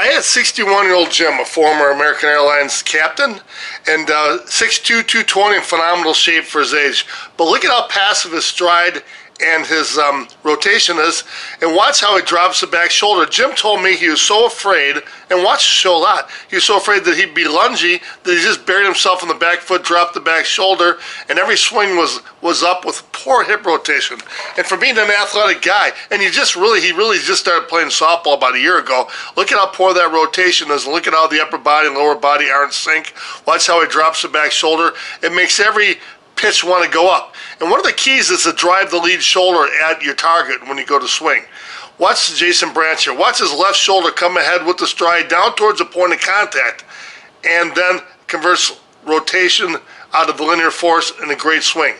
I had 61-year-old Jim, a former American Airlines captain, and 6'2", 220, in phenomenal shape for his age. But look at how passive his stride and his rotation is, and watch how he drops the back shoulder. Jim told me he was so afraid, and watch the show a lot, he was so afraid that he'd be lungy that he just buried himself in the back foot, dropped the back shoulder, and every swing was up with poor hip rotation. And for being an athletic guy, and he really just started playing softball about a year ago, look at how poor that rotation is, and look at how the upper body and lower body are in sync. Watch how he drops the back shoulder. It makes every pitch want to go up. And one of the keys is to drive the lead shoulder at your target when you go to swing. Watch Jason Branch here. Watch his left shoulder come ahead with the stride down towards the point of contact, and then converts rotation out of the linear force in a great swing.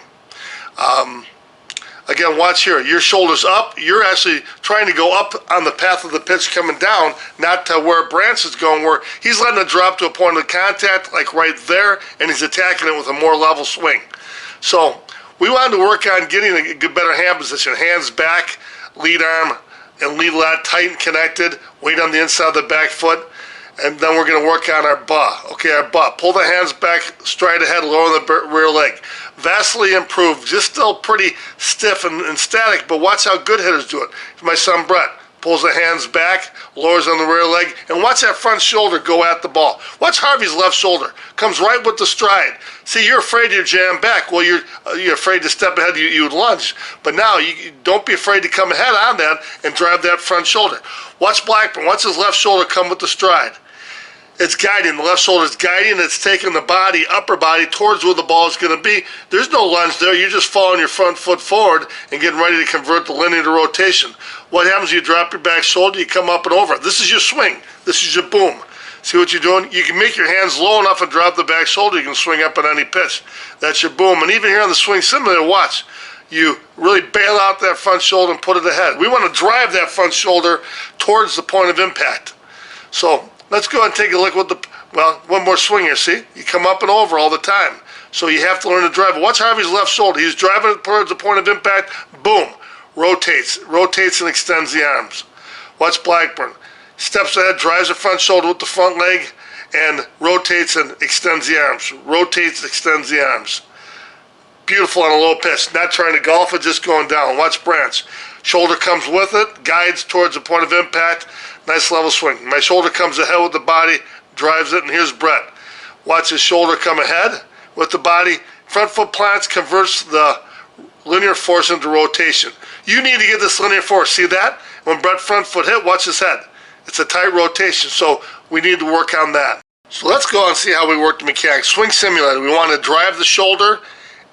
Again, watch here. Your shoulder's up. You're actually trying to go up on the path of the pitch coming down, not to where Branch is going, where he's letting it drop to a point of contact, like right there, and he's attacking it with a more level swing. So we wanted to work on getting a good, better hand position. Hands back, lead arm, and lead lat tight and connected. Weight on the inside of the back foot. And then we're going to work on our butt. Okay, our butt. Pull the hands back, stride ahead, lower the rear leg. Vastly improved. Just still pretty stiff and static, but watch how good hitters do it. My son Brett pulls the hands back, lowers on the rear leg, and watch that front shoulder go at the ball. Watch Harvey's left shoulder. Comes right with the stride. See, you're afraid you're jammed back. Well, you're afraid to step ahead, you would lunge. But now, you don't be afraid to come ahead on that and drive that front shoulder. Watch Blackburn. Watch his left shoulder come with the stride. It's guiding. The left shoulder is guiding. It's taking the body, upper body, towards where the ball is going to be. There's no lunge there. You're just following your front foot forward and getting ready to convert the linear to rotation. What happens? You drop your back shoulder, you come up and over. This is your swing. This is your boom. See what you're doing? You can make your hands low enough and drop the back shoulder. You can swing up on any pitch. That's your boom. And even here on the swing simulator, watch. You really bail out that front shoulder and put it ahead. We want to drive that front shoulder towards the point of impact. So let's go and take a look with one more swing here, see? You come up and over all the time. So you have to learn to drive it. Watch Harvey's left shoulder. He's driving it towards the point of impact. Boom. Rotates and extends the arms. Watch Blackburn. Steps ahead, drives the front shoulder with the front leg, and rotates and extends the arms. Rotates, extends the arms. Beautiful on a low pitch. Not trying to golf it, just going down. Watch Branch. Shoulder comes with it, guides towards the point of impact. Nice level swing. My shoulder comes ahead with the body, drives it, and here's Brett. Watch his shoulder come ahead with the body. Front foot plants, converts the linear force into rotation. You need to get this linear force. See that? When Brett front foot hit, watch his head. It's a tight rotation, so we need to work on that. So let's go and see how we work the mechanics. Swing simulator. We want to drive the shoulder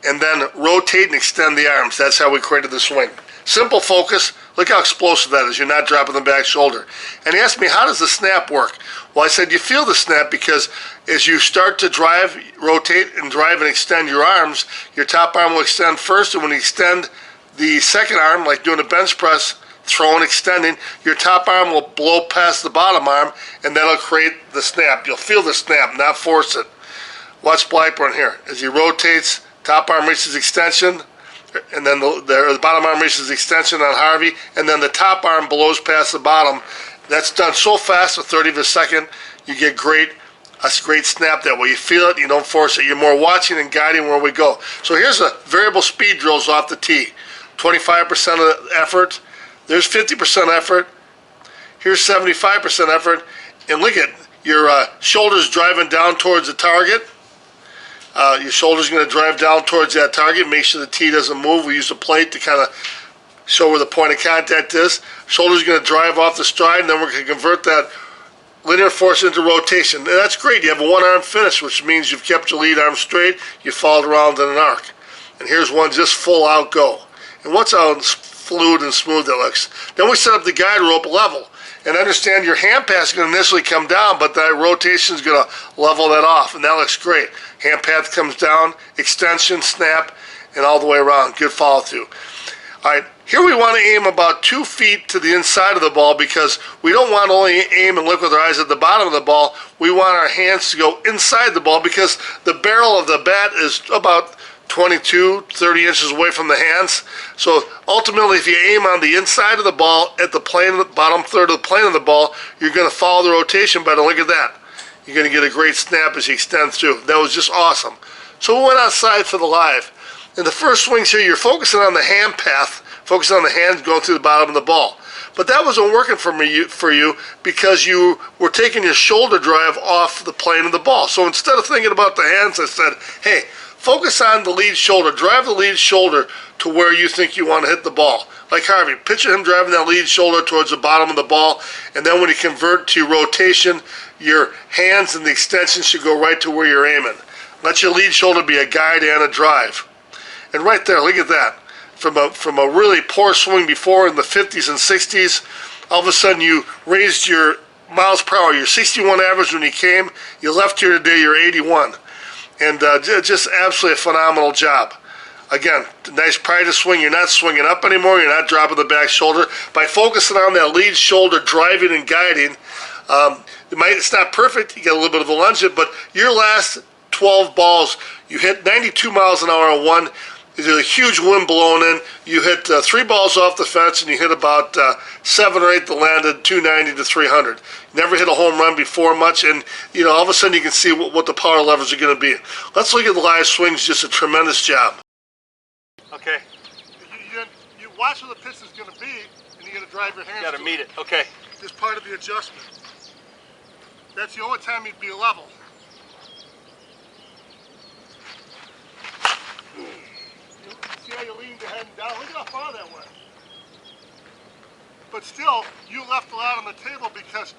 and then rotate and extend the arms. That's how we created the swing. Simple focus. Look how explosive that is. You're not dropping the back shoulder. And he asked me, how does the snap work? Well, I said, you feel the snap because as you start to drive, rotate, and drive and extend your arms, your top arm will extend first, and when you extend the second arm, like doing a bench press, throwing, extending, your top arm will blow past the bottom arm, and that'll create the snap. You'll feel the snap, not force it. Watch Blackburn here. As he rotates, top arm reaches extension, and then the bottom arm reaches extension on Harvey, and then the top arm blows past the bottom. That's done so fast, a 30th of a second, you get a great snap that way. You feel it, you don't force it. You're more watching and guiding where we go. So here's a variable speed drills off the tee. 25% of effort. There's 50% effort. Here's 75% effort. And look at your shoulders driving down towards the target. Your shoulder's going to drive down towards that target. Make sure the tee doesn't move. We use a plate to kind of show where the point of contact is. Shoulder's going to drive off the stride, and then we're going to convert that linear force into rotation. And that's great. You have a one-arm finish, which means you've kept your lead arm straight. You followed around in an arc. And here's one just full out go. And watch how fluid and smooth that looks. Then we set up the guide rope level. And understand your hand path is going to initially come down, but that rotation is going to level that off. And that looks great. Hand path comes down, extension, snap, and all the way around. Good follow through. All right, here we want to aim about 2 feet to the inside of the ball because we don't want to only aim and look with our eyes at the bottom of the ball. We want our hands to go inside the ball because the barrel of the bat is about 22, 30 inches away from the hands. So ultimately, if you aim on the inside of the ball at the plane, of the bottom third of the plane of the ball, you're going to follow the rotation better. Look at that. You're going to get a great snap as you extend through. That was just awesome. So we went outside for the live. In the first swings here, you're focusing on the hand path, focusing on the hands going through the bottom of the ball. But that wasn't working for you because you were taking your shoulder drive off the plane of the ball. So instead of thinking about the hands, I said, hey, focus on the lead shoulder. Drive the lead shoulder to where you think you want to hit the ball. Like Harvey, picture him driving that lead shoulder towards the bottom of the ball, and then when you convert to rotation, your hands and the extension should go right to where you're aiming. Let your lead shoulder be a guide and a drive. And right there, look at that. From a really poor swing before in the 50s and 60s, all of a sudden you raised your miles per hour. Your 61 average when you came, you left here today, you're 81. And just absolutely a phenomenal job. Again, nice practice swing. You're not swinging up anymore. You're not dropping the back shoulder. By focusing on that lead shoulder, driving and guiding, it's not perfect. You get a little bit of a lunge, but your last 12 balls, you hit 92 miles an hour on one. There's a huge wind blowing in. You hit 3 balls off the fence, and you hit about 7 or 8 that landed 290 to 300. Never hit a home run before much, and all of a sudden you can see what the power levels are going to be. Let's look at the live swings. Just a tremendous job. Okay. You watch where the pitch is going to be, and you got to drive your hands. You got to meet it. Okay. Just part of the adjustment. That's the only time you'd be level. See how you leaned your head down? Look at how far that went. But still, you left a lot on the table because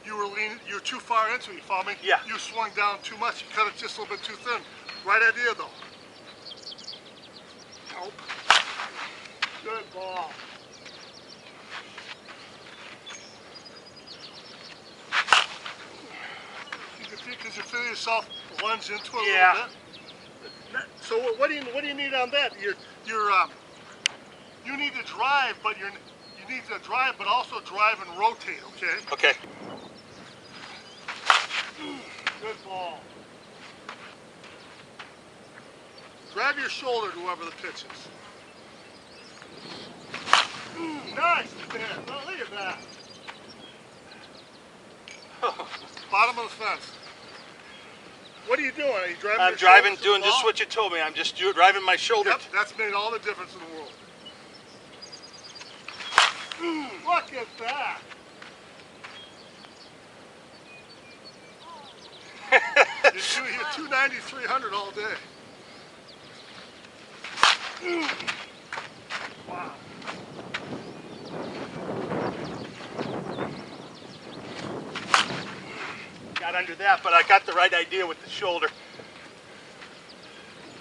you were too far into it, you follow me? Yeah. You swung down too much, you cut it just a little bit too thin. Right idea though. Nope. Good ball. You can feel, because you feel yourself lunge into it a little bit. So what do you need on that? You need to drive, but you need to drive, but also drive and rotate. Okay. Okay. Good ball. Grab your shoulder to whoever the pitch is. Nice, man. Oh, look at that. Bottom of the fence. What are you doing? Are you driving? I'm driving, doing just what you told me. I'm just driving my shoulder. Yep, that's made all the difference in the world. Look at that. You're 290, 300 all day. Wow. Got under that, but I got the right idea with the shoulder.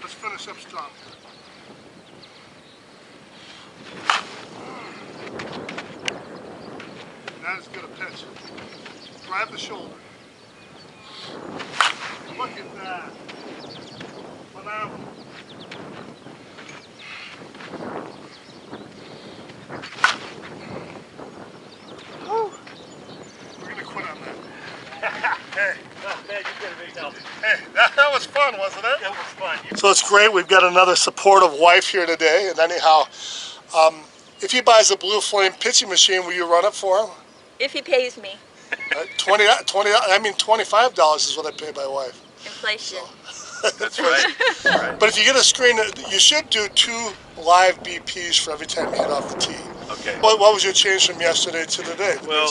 Let's finish up strong. Not as good a pitch. Drive the shoulder. Look at that. Phenomenal. We're going to quit on that. Hey. Man, you did a big help. Hey, that was fun, wasn't it? That was fun. So it's great. We've got another supportive wife here today. And anyhow, if he buys a Blue Flame pitching machine, will you run it for him? If he pays me. $25 is what I pay my wife. Inflation. So. That's right. But if you get a screen, you should do 2 live BPs for every time you hit off the tee. Okay. What was your change from yesterday to today? Well,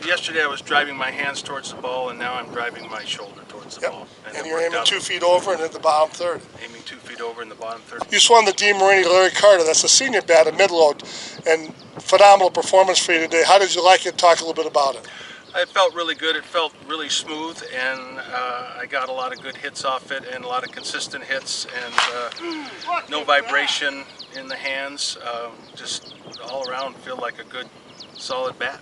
yesterday I was driving my hands towards the ball, and now I'm driving my shoulder towards the ball. And you're aiming 2 feet over and hit the bottom third. Aiming 2 feet over in the bottom third. You swung the D. Marini Larry Carter. That's a senior bat at mid-load. And phenomenal performance for you today. How did you like it? Talk a little bit about it. It felt really good. It felt really smooth, and I got a lot of good hits off it, and a lot of consistent hits, and no vibration in the hands. Just all around feel like a good, solid bat.